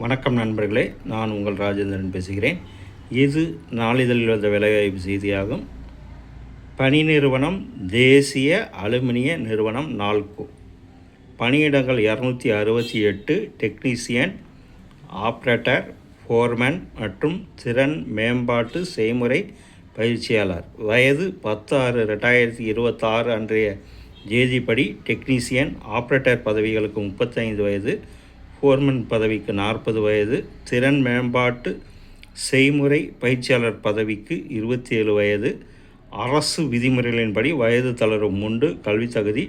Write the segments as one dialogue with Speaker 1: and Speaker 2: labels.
Speaker 1: வணக்கம் நண்பர்களே, நான் உங்கள் ராஜேந்திரன் பேசுகிறேன். இது நாளிதழில் வந்த வேலைவாய்ப்பு செய்தியாகும். பணி நிறுவனம் தேசிய அலுமினிய நிறுவனம் நால்கோ. பணியிடங்கள் 268. டெக்னீசியன், ஆப்ரேட்டர், ஃபோர்மேன் மற்றும் திறன் மேம்பாட்டு செய்முறை பயிற்சியாளர். வயது 10/6/2026 அன்றைய தேதிப்படி டெக்னீசியன், ஆப்ரேட்டர் பதவிகளுக்கு 35 வயது, ஃபோர்மன் பதவிக்கு 40 வயது, திறன் மேம்பாட்டு செய்முறை பயிற்சியாளர் பதவிக்கு 27 வயது. அரசு விதிமுறைகளின்படி வயது தளர்வும் உண்டு. கல்வி தகுதி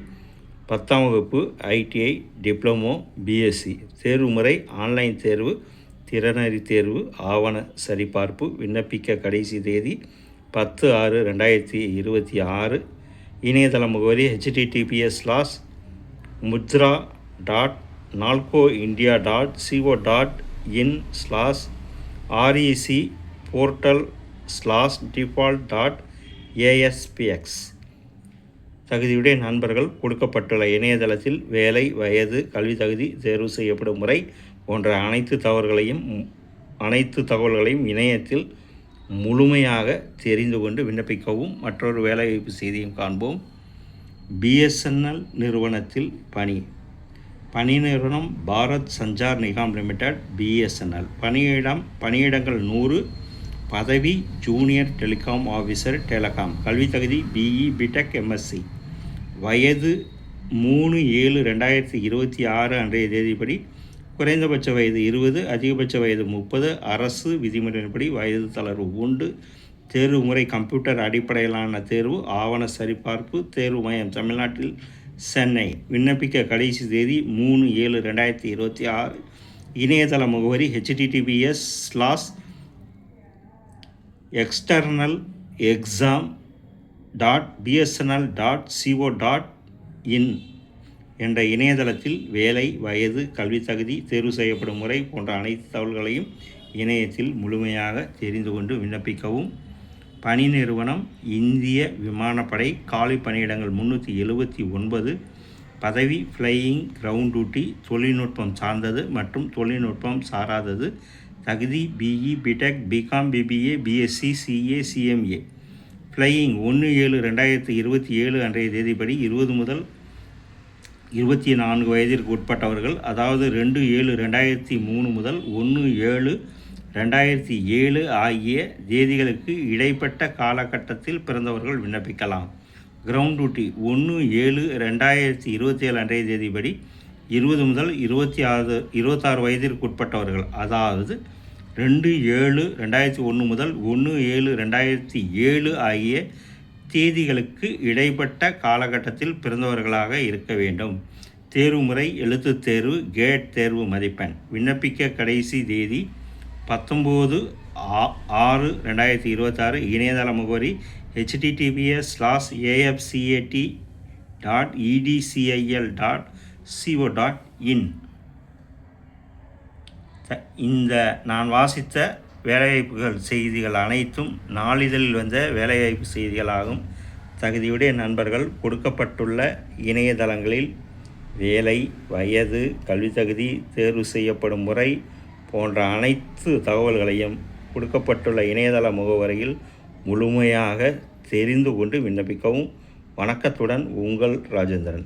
Speaker 1: 10ஆம் வகுப்பு, ITI, டிப்ளமோ, BSc. தேர்வு முறை ஆன்லைன் தேர்வு, திறனறி தேர்வு, ஆவண சரிபார்ப்பு. விண்ணப்பிக்க கடைசி தேதி 10/6/2026. இணையதள முகவரி https://mudra.nalcoindia.co.in/portal/default.aspx. தகுதியுடைய நண்பர்கள் கொடுக்கப்பட்டுள்ள இணையதளத்தில் வேலை, வயது, கல்வி தகுதி, தேர்வு செய்யப்படும் முறை போன்ற அனைத்து தகவல்களையும் இணையத்தில் முழுமையாக தெரிந்து கொண்டு விண்ணப்பிக்கவும். மற்றொரு வேலைவாய்ப்பு செய்தியும் காண்போம். BSNL நிறுவனத்தில் பணி நிறுவனம் பாரத் சஞ்சார் நிகாம் லிமிடெட், BSNL. பணியிடங்கள் 100. பதவி ஜூனியர் டெலிகாம் ஆஃபீஸர், டெலகாம். கல்வி தகுதி BE, BTech, MSc. வயது 3/7/2026 அன்றைய தேதிப்படி குறைந்தபட்ச வயது 20, அதிகபட்ச வயது 30. அரசு விதிமுறையின்படி வயது தளர்வு உண்டு. தேர்வு முறை கம்ப்யூட்டர் அடிப்படையிலான தேர்வு, ஆவண சரிபார்ப்பு. தேர்வு மையம் தமிழ்நாட்டில், சென்னை. விண்ணப்பிக்க கடைசி தேதி 3/7/2026. இணையதள முகவரி https://exam.bsnl.co.in என்ற இணையதளத்தில் வேலை, வயது, கல்வி தகுதி, தேர்வு செய்யப்படும் முறை போன்ற அனைத்து தகவல்களையும் இணையத்தில் முழுமையாக தெரிந்து கொண்டு விண்ணப்பிக்கவும். பணி நிறுவனம் இந்திய விமானப்படை. காலி பணியிடங்கள் 379. பதவி ஃப்ளையிங் கிரவுண்ட் டியூட்டி. தொழில்நுட்பம் சார்ந்தது மற்றும் தொழில்நுட்பம் சாராதது. தகுதி BE, BTech, BCom, BBA, BSc, CA, CMA. Flying 1/7/2027 அன்றைய தேதிப்படி 20 முதல் 24 வயதிற்கு உட்பட்டவர்கள், அதாவது 2/7/2003 முதல் 1/7/2007 ஆகிய தேதிகளுக்கு இடைப்பட்ட காலகட்டத்தில் பிறந்தவர்கள் விண்ணப்பிக்கலாம். கிரவுண்ட் டியூட்டி 1/7/2027 அன்றைய தேதிப்படி 20 முதல் 26 வயதிற்கு உட்பட்டவர்கள், அதாவது 2/7/2001 முதல் 1/7/2007 ஆகிய தேதிகளுக்கு இடைப்பட்ட காலகட்டத்தில் பிறந்தவர்களாக இருக்க வேண்டும். தேர்வு முறை எழுத்துத் தேர்வு, கேட் தேர்வு மதிப்பெண். விண்ணப்பிக்க கடைசி தேதி 19/6/2026. இணையதள முகவரி https://efcat.edcil.co.in. இந்த நான் வாசித்த வேலைவாய்ப்புகள் செய்திகள் அனைத்தும் நாளிதழில் வந்த வேலைவாய்ப்பு செய்திகளாகும். தகுதியுடைய நண்பர்கள் கொடுக்கப்பட்டுள்ள இணையதளங்களில் வேலை, வயது, கல்வி தகுதி, தேர்வு செய்யப்படும் முறை போன்ற அனைத்து தகவல்களையும் கொடுக்கப்பட்டுள்ள இணையதள முகவரியில் முழுமையாக தெரிந்து கொண்டு விண்ணப்பிக்கவும். வணக்கத்துடன் உங்கள் ராஜேந்திரன்.